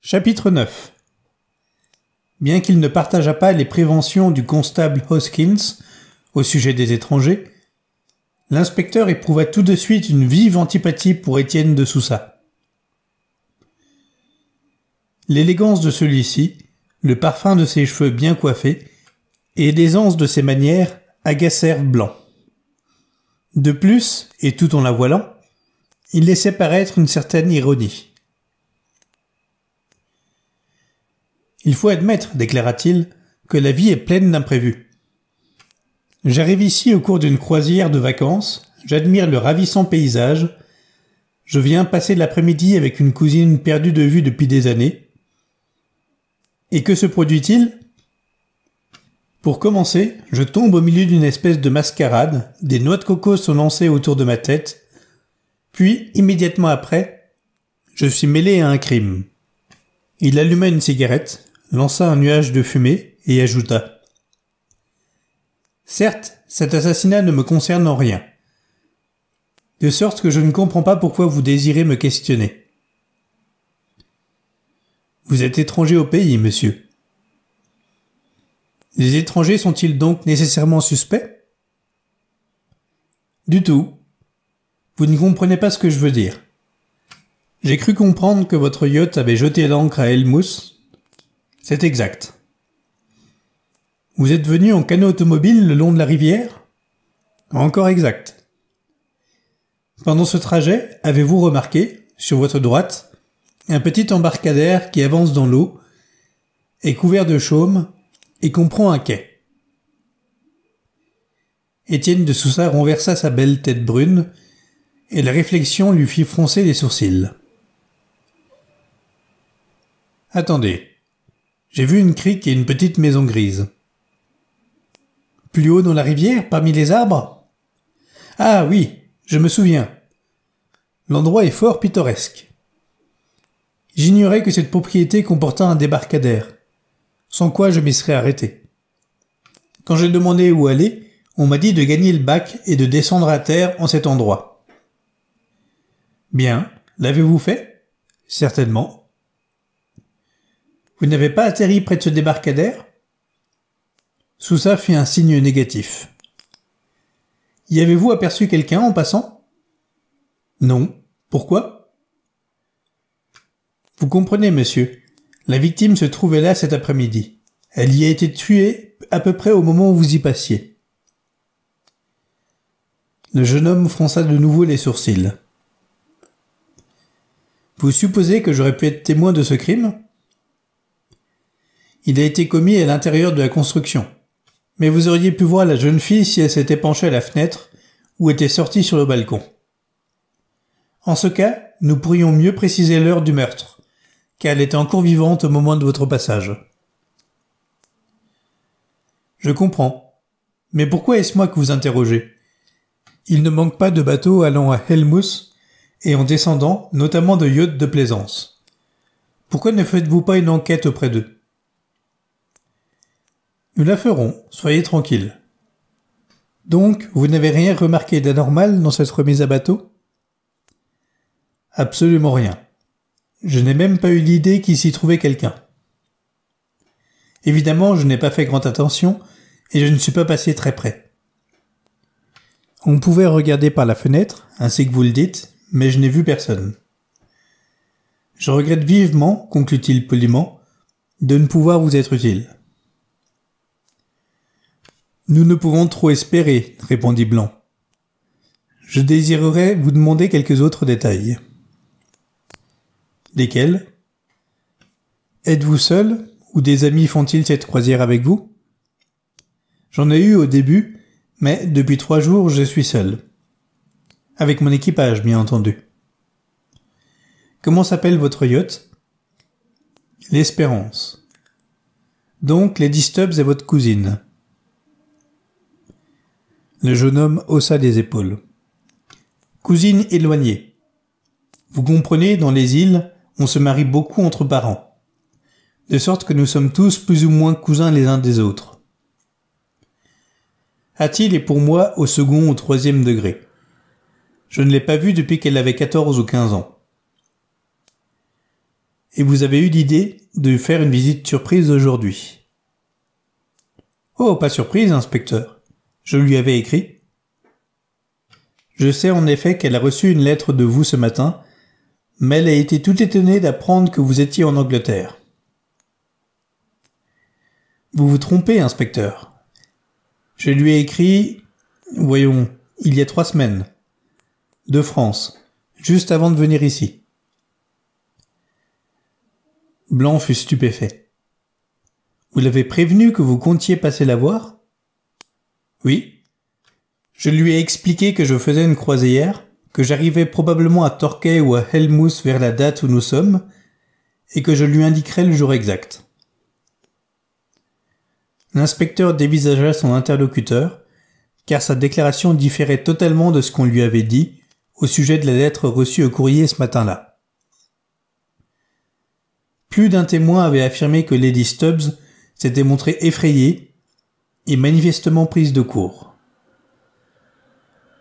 Chapitre 9. Bien qu'il ne partageât pas les préventions du constable Hoskins au sujet des étrangers, l'inspecteur éprouva tout de suite une vive antipathie pour Étienne de Sousa. L'élégance de celui-ci, le parfum de ses cheveux bien coiffés et l'aisance de ses manières agacèrent Blanc. De plus, et tout en la voilant, il laissait paraître une certaine ironie. « Il faut admettre, déclara-t-il, que la vie est pleine d'imprévus. J'arrive ici au cours d'une croisière de vacances, j'admire le ravissant paysage, je viens passer l'après-midi avec une cousine perdue de vue depuis des années. Et que se produit-il ? Pour commencer, je tombe au milieu d'une espèce de mascarade, des noix de coco sont lancées autour de ma tête, puis, immédiatement après, je suis mêlé à un crime. » Il alluma une cigarette, lança un nuage de fumée et ajouta : « Certes, cet assassinat ne me concerne en rien. De sorte que je ne comprends pas pourquoi vous désirez me questionner. Vous êtes étranger au pays, monsieur. Les étrangers sont-ils donc nécessairement suspects ? Du tout. Vous ne comprenez pas ce que je veux dire. J'ai cru comprendre que votre yacht avait jeté l'ancre à Helmouth. C'est exact. Vous êtes venu en canot automobile le long de la rivière ? Encore exact. Pendant ce trajet, avez-vous remarqué, sur votre droite, un petit embarcadère qui avance dans l'eau, est couvert de chaume et comprend un quai. Étienne de Sousa renversa sa belle tête brune et la réflexion lui fit froncer les sourcils. Attendez, j'ai vu une crique et une petite maison grise. Plus haut dans la rivière, parmi les arbres ? Ah oui, je me souviens. L'endroit est fort pittoresque. J'ignorais que cette propriété comportait un débarcadère, sans quoi je m'y serais arrêté. Quand j'ai demandé où aller, on m'a dit de gagner le bac et de descendre à terre en cet endroit. Bien, l'avez-vous fait ? Certainement. Vous n'avez pas atterri près de ce débarcadère ? Sousa fit un signe négatif. Y avez-vous aperçu quelqu'un en passant ? Non. Pourquoi ? Vous comprenez, monsieur. La victime se trouvait là cet après-midi. Elle y a été tuée à peu près au moment où vous y passiez. Le jeune homme fronça de nouveau les sourcils. Vous supposez que j'aurais pu être témoin de ce crime ? Il a été commis à l'intérieur de la construction. Mais vous auriez pu voir la jeune fille si elle s'était penchée à la fenêtre ou était sortie sur le balcon. En ce cas, nous pourrions mieux préciser l'heure du meurtre, car elle était encore vivante au moment de votre passage. Je comprends. Mais pourquoi est-ce moi que vous interrogez ? Il ne manque pas de bateaux allant à Helmouth et en descendant, notamment de yachts de plaisance. Pourquoi ne faites-vous pas une enquête auprès d'eux ? Nous la ferons, soyez tranquille. Donc, vous n'avez rien remarqué d'anormal dans cette remise à bateau ? Absolument rien. Je n'ai même pas eu l'idée qu'il s'y trouvait quelqu'un. Évidemment, je n'ai pas fait grande attention et je ne suis pas passé très près. On pouvait regarder par la fenêtre, ainsi que vous le dites, mais je n'ai vu personne. Je regrette vivement, conclut-il poliment, de ne pouvoir vous être utile. Nous ne pouvons trop espérer, répondit Blanc. Je désirerais vous demander quelques autres détails. Lesquels ? Êtes-vous seul, ou des amis font-ils cette croisière avec vous ? J'en ai eu au début, mais depuis 3 jours, je suis seul. Avec mon équipage, bien entendu. Comment s'appelle votre yacht ? L'Espérance. Donc, Lady Stubbs est votre cousine. Le jeune homme haussa les épaules. Cousine éloignée. Vous comprenez, dans les îles, on se marie beaucoup entre parents. De sorte que nous sommes tous plus ou moins cousins les uns des autres. A-t-il est pour moi au 2e ou 3e degré. Je ne l'ai pas vue depuis qu'elle avait 14 ou 15 ans. et vous avez eu l'idée de faire une visite surprise aujourd'hui. Oh, pas surprise, inspecteur. Je lui avais écrit. Je sais en effet qu'elle a reçu une lettre de vous ce matin, mais elle a été tout étonnée d'apprendre que vous étiez en Angleterre. Vous vous trompez, inspecteur. Je lui ai écrit, voyons, il y a 3 semaines, de France, juste avant de venir ici. Blanc fut stupéfait. Vous l'avez prévenu que vous comptiez passer la voir? Oui. Je lui ai expliqué que je faisais une croisière, que j'arrivais probablement à Torquay ou à Helmouth vers la date où nous sommes, et que je lui indiquerai le jour exact. L'inspecteur dévisagea son interlocuteur, car sa déclaration différait totalement de ce qu'on lui avait dit au sujet de la lettre reçue au courrier ce matin-là. Plus d'un témoin avait affirmé que Lady Stubbs s'était montrée effrayée et manifestement prise de court.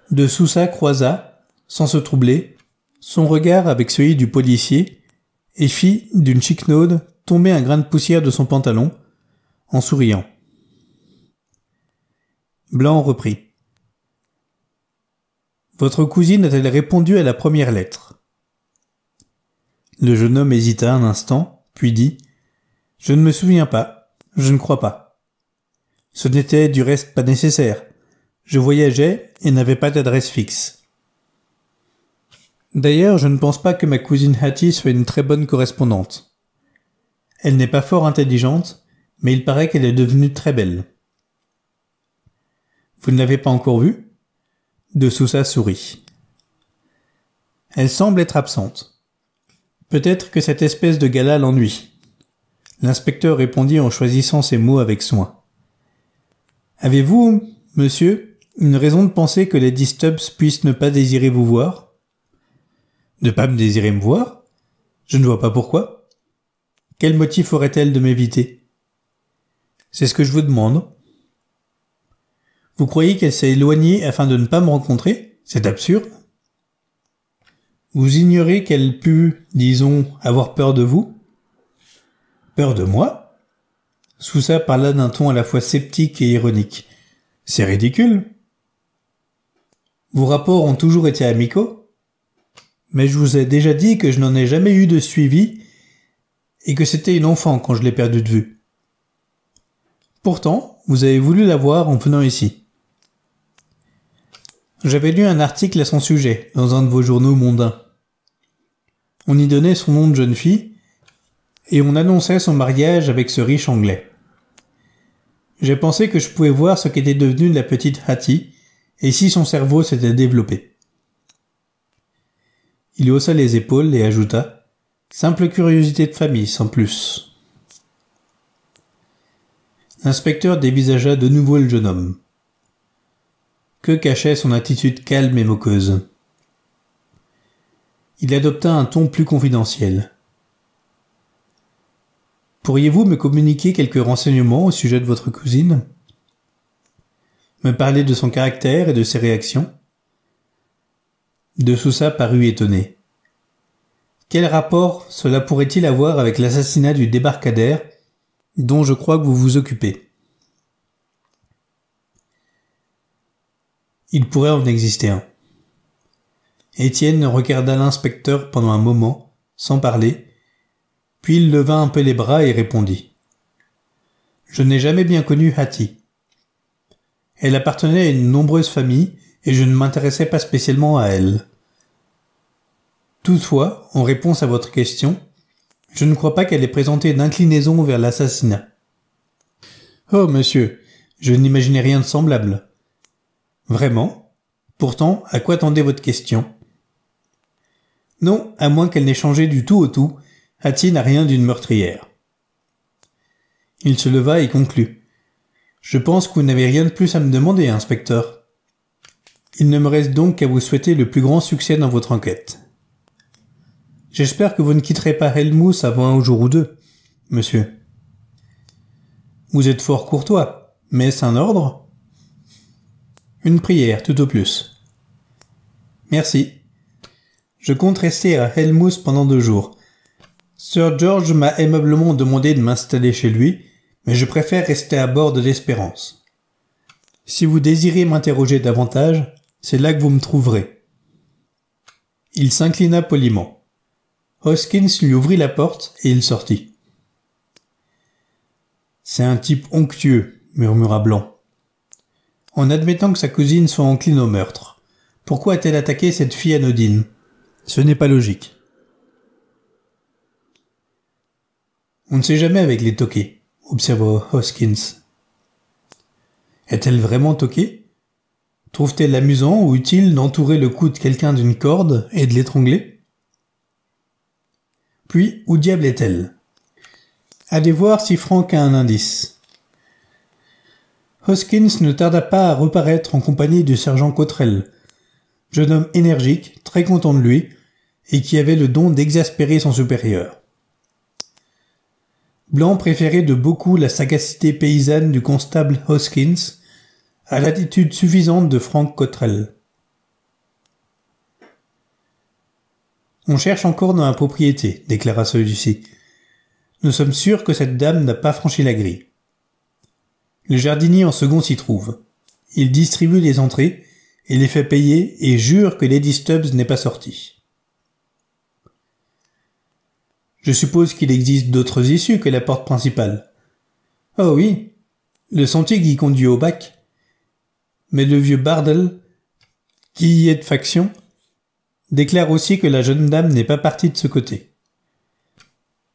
De Sousa croisa, sans se troubler, son regard avec celui du policier et fit d'une chiquenaude tomber un grain de poussière de son pantalon, en souriant. Blanc reprit. Votre cousine a-t-elle répondu à la première lettre? Le jeune homme hésita un instant, puis dit « Je ne me souviens pas, je ne crois pas. Ce n'était du reste pas nécessaire. Je voyageais et n'avais pas d'adresse fixe. D'ailleurs, je ne pense pas que ma cousine Hattie soit une très bonne correspondante. Elle n'est pas fort intelligente, mais il paraît qu'elle est devenue très belle. Vous ne l'avez pas encore vue? De Sousa sourit. Elle semble être absente. Peut-être que cette espèce de gala l'ennuie. L'inspecteur répondit en choisissant ses mots avec soin. Avez-vous, monsieur, une raison de penser que Lady Stubbs puisse ne pas désirer vous voir? Ne pas me désirer me voir? Je ne vois pas pourquoi. Quel motif aurait-elle de m'éviter? C'est ce que je vous demande. Vous croyez qu'elle s'est éloignée afin de ne pas me rencontrer? C'est absurde. Vous ignorez qu'elle put, disons, avoir peur de vous? Peur de moi? Sousa parla d'un ton à la fois sceptique et ironique. C'est ridicule. Vos rapports ont toujours été amicaux? Mais je vous ai déjà dit que je n'en ai jamais eu de suivi et que c'était une enfant quand je l'ai perdue de vue. Pourtant, vous avez voulu la voir en venant ici. J'avais lu un article à son sujet dans un de vos journaux mondains. On y donnait son nom de jeune fille et on annonçait son mariage avec ce riche Anglais. J'ai pensé que je pouvais voir ce qu'était devenue la petite Hattie et si son cerveau s'était développé. Il haussa les épaules et ajouta « Simple curiosité de famille, sans plus. » L'inspecteur dévisagea de nouveau le jeune homme. Que cachait son attitude calme et moqueuse? Il adopta un ton plus confidentiel. Pourriez-vous me communiquer quelques renseignements au sujet de votre cousine? Me parler de son caractère et de ses réactions? De Sousa parut étonné. Quel rapport cela pourrait-il avoir avec l'assassinat du débarcadère dont je crois que vous vous occupez? Il pourrait en exister un. Étienne regarda l'inspecteur pendant un moment, sans parler, puis il leva un peu les bras et répondit. Je n'ai jamais bien connu Hattie. Elle appartenait à une nombreuse famille et je ne m'intéressais pas spécialement à elle. Toutefois, en réponse à votre question, je ne crois pas qu'elle ait présenté d'inclinaison vers l'assassinat. Oh, monsieur, je n'imaginais rien de semblable. Vraiment? Pourtant, à quoi tendait votre question? Non, à moins qu'elle n'ait changé du tout au tout, Hattie n'a rien d'une meurtrière. Il se leva et conclut. Je pense que vous n'avez rien de plus à me demander, inspecteur. Il ne me reste donc qu'à vous souhaiter le plus grand succès dans votre enquête. J'espère que vous ne quitterez pas Helmouth avant un jour ou deux, monsieur. Vous êtes fort courtois, mais est-ce un ordre? Une prière, tout au plus. Merci. Je compte rester à Helmouth pendant 2 jours. Sir George m'a aimablement demandé de m'installer chez lui, mais je préfère rester à bord de l'Espérance. Si vous désirez m'interroger davantage, c'est là que vous me trouverez. » Il s'inclina poliment. Hoskins lui ouvrit la porte et il sortit. « C'est un type onctueux, » murmura Blanc. « En admettant que sa cousine soit encline au meurtre, pourquoi a-t-elle attaqué cette fille anodine? Ce n'est pas logique. » « On ne sait jamais avec les toqués, » observa Hoskins. « Est-elle vraiment toquée? Trouve-t-elle amusant ou utile d'entourer le cou de quelqu'un d'une corde et de l'étrangler? Puis, où diable est-elle? Allez voir si Frank a un indice. » Hoskins ne tarda pas à reparaître en compagnie du sergent Cottrell, jeune homme énergique, très content de lui, et qui avait le don d'exaspérer son supérieur. Blanc préférait de beaucoup la sagacité paysanne du constable Hoskins à l'attitude suffisante de Frank Cottrell. « On cherche encore dans la propriété, » déclara celui-ci. « Nous sommes sûrs que cette dame n'a pas franchi la grille. Le jardinier en second s'y trouve. Il distribue les entrées et les fait payer et jure que Lady Stubbs n'est pas sortie. Je suppose qu'il existe d'autres issues que la porte principale. Oh oui, le sentier qui conduit au bac. Mais le vieux Bardell, qui y est de faction, déclare aussi que la jeune dame n'est pas partie de ce côté.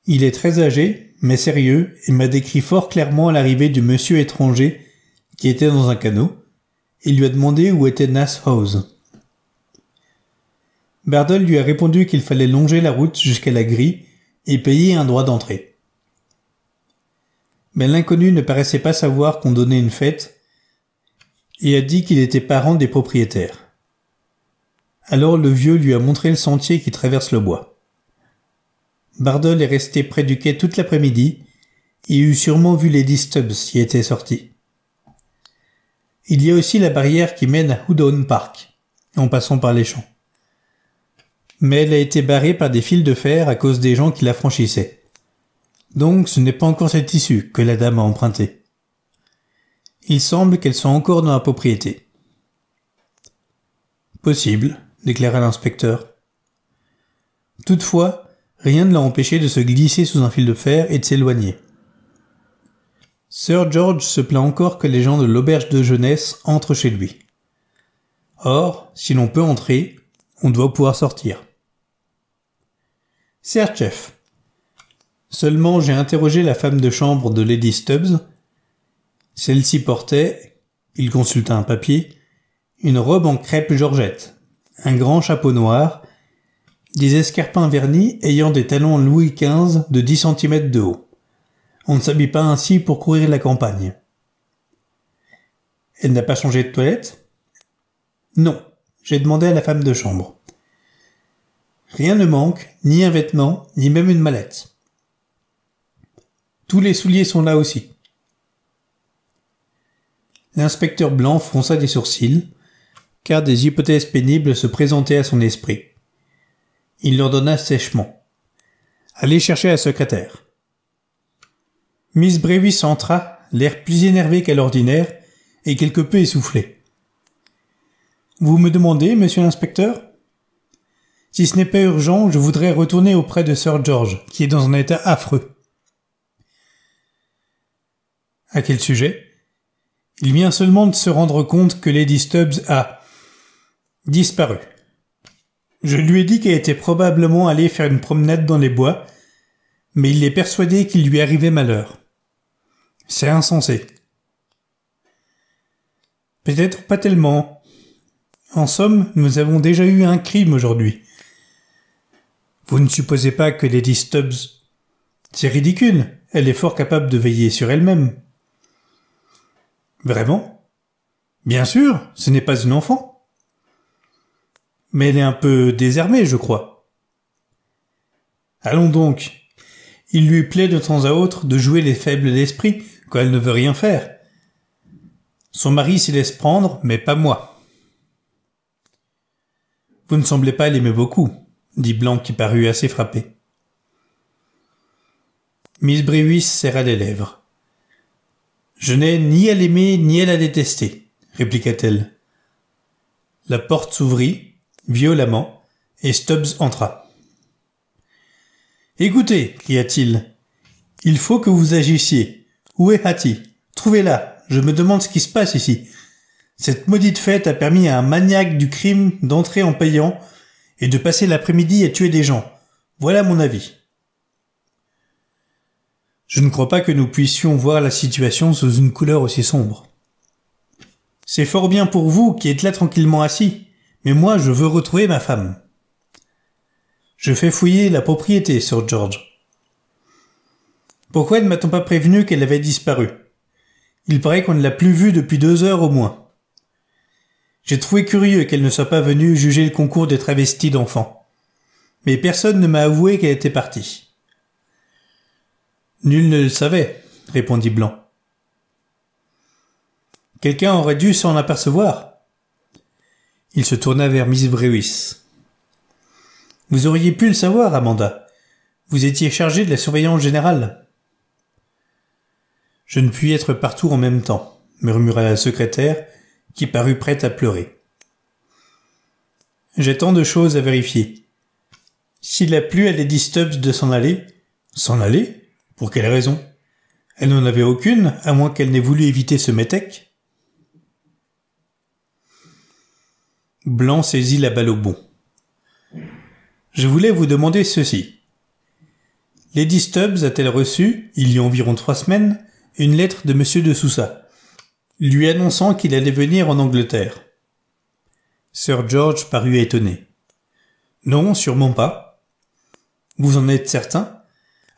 Il est très âgé, mais sérieux, et m'a décrit fort clairement l'arrivée du monsieur étranger qui était dans un canot, et lui a demandé où était Nass House. Bardell lui a répondu qu'il fallait longer la route jusqu'à la grille et payer un droit d'entrée. Mais l'inconnu ne paraissait pas savoir qu'on donnait une fête et a dit qu'il était parent des propriétaires. Alors le vieux lui a montré le sentier qui traverse le bois. Bardell est resté près du quai toute l'après-midi et eût sûrement vu Lady Stubbs y était sortie. Il y a aussi la barrière qui mène à Woodhawn Park, en passant par les champs. Mais elle a été barrée par des fils de fer à cause des gens qui la franchissaient. Donc ce n'est pas encore cette issue que la dame a empruntée. Il semble qu'elle soit encore dans la propriété. Possible, déclara l'inspecteur. Toutefois, rien ne l'a empêché de se glisser sous un fil de fer et de s'éloigner. Sir George se plaint encore que les gens de l'auberge de jeunesse entrent chez lui. Or, si l'on peut entrer, on doit pouvoir sortir. Certes, chef. Seulement j'ai interrogé la femme de chambre de Lady Stubbs. Celle-ci portait, il consulta un papier, une robe en crêpe Georgette, un grand chapeau noir, des escarpins vernis ayant des talons Louis XV de 10 cm de haut. On ne s'habille pas ainsi pour courir la campagne. Elle n'a pas changé de toilette? Non, j'ai demandé à la femme de chambre. Rien ne manque, ni un vêtement, ni même une mallette. Tous les souliers sont là aussi. L'inspecteur Blanc fronça des sourcils, car des hypothèses pénibles se présentaient à son esprit. Il l'ordonna sèchement. Allez chercher la secrétaire. Miss Brevis entra, l'air plus énervé qu'à l'ordinaire, et quelque peu essoufflé. Vous me demandez, monsieur l'inspecteur? Si ce n'est pas urgent, je voudrais retourner auprès de Sir George, qui est dans un état affreux. À quel sujet? Il vient seulement de se rendre compte que Lady Stubbs a disparu. Je lui ai dit qu'elle était probablement allée faire une promenade dans les bois, mais il est persuadé qu'il lui arrivait malheur. C'est insensé. Peut-être pas tellement. En somme, nous avons déjà eu un crime aujourd'hui. Vous ne supposez pas que Lady Stubbs... C'est ridicule, elle est fort capable de veiller sur elle-même. Vraiment? Bien sûr, ce n'est pas une enfant. Mais elle est un peu désarmée, je crois. Allons donc. Il lui plaît de temps à autre de jouer les faibles d'esprit quand elle ne veut rien faire. Son mari s'y laisse prendre, mais pas moi. Vous ne semblez pas l'aimer beaucoup, dit Blanc qui parut assez frappé. Miss Brewis serra les lèvres. « Je n'ai ni à l'aimer ni à la détester, répliqua-t-elle. La porte s'ouvrit, violemment, et Stubbs entra. « Écoutez, cria-t-il, il faut que vous agissiez. Où est Hattie? Trouvez-la, je me demande ce qui se passe ici. Cette maudite fête a permis à un maniaque du crime d'entrer en payant et de passer l'après-midi à tuer des gens. Voilà mon avis. » Je ne crois pas que nous puissions voir la situation sous une couleur aussi sombre. C'est fort bien pour vous qui êtes là tranquillement assis, mais moi je veux retrouver ma femme. Je fais fouiller la propriété, Sir George. Pourquoi ne m'a-t-on pas prévenu qu'elle avait disparu? Il paraît qu'on ne l'a plus vue depuis 2 heures au moins. J'ai trouvé curieux qu'elle ne soit pas venue juger le concours des travestis d'enfants. Mais personne ne m'a avoué qu'elle était partie. Nul ne le savait, répondit Blanc. Quelqu'un aurait dû s'en apercevoir. Il se tourna vers Miss Brewis. Vous auriez pu le savoir, Amanda. Vous étiez chargée de la surveillance générale. Je ne puis être partout en même temps, murmura la secrétaire, qui parut prête à pleurer. J'ai tant de choses à vérifier. S'il a plu à Lady Stubbs de s'en aller... S'en aller? Pour quelle raison? Elle n'en avait aucune, à moins qu'elle n'ait voulu éviter ce métèque. Blanc saisit la balle au bond. Je voulais vous demander ceci. Lady Stubbs a-t-elle reçu, il y a environ 3 semaines, une lettre de Monsieur de Sousa, lui annonçant qu'il allait venir en Angleterre? Sir George parut étonné. Non, sûrement pas. Vous en êtes certain?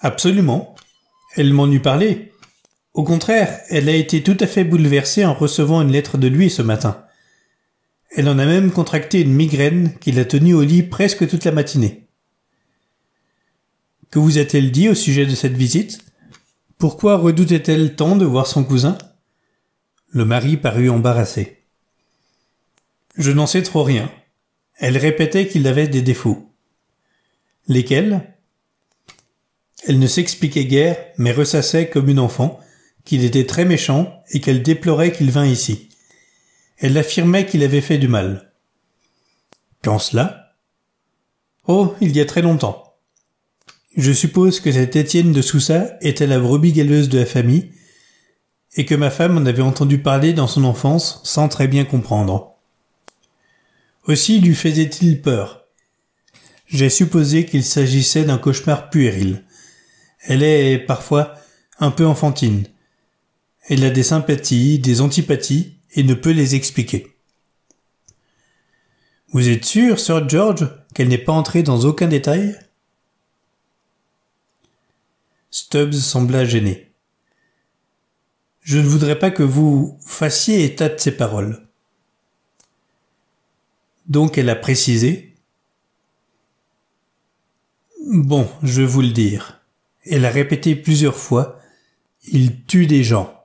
Absolument. Elle m'en eût parlé. Au contraire, elle a été tout à fait bouleversée en recevant une lettre de lui ce matin. Elle en a même contracté une migraine qui l'a tenue au lit presque toute la matinée. Que vous a-t-elle dit au sujet de cette visite? Pourquoi redoutait-elle tant de voir son cousin? Le mari parut embarrassé. Je n'en sais trop rien. Elle répétait qu'il avait des défauts. Lesquels? Elle ne s'expliquait guère, mais ressassait comme une enfant qu'il était très méchant et qu'elle déplorait qu'il vînt ici. Elle affirmait qu'il avait fait du mal. Quand cela? Oh, il y a très longtemps. Je suppose que cet Étienne de Sousa était la brebis galeuse de la famille et que ma femme en avait entendu parler dans son enfance sans très bien comprendre. Aussi lui faisait-il peur. J'ai supposé qu'il s'agissait d'un cauchemar puéril. Elle est, parfois, un peu enfantine. Elle a des sympathies, des antipathies, et ne peut les expliquer. Vous êtes sûr, Sir George, qu'elle n'est pas entrée dans aucun détail? Stubbs sembla gêné. Je ne voudrais pas que vous fassiez état de ces paroles. Donc elle a précisé. Bon, je vais vous le dire. Elle a répété plusieurs fois. Il tue des gens.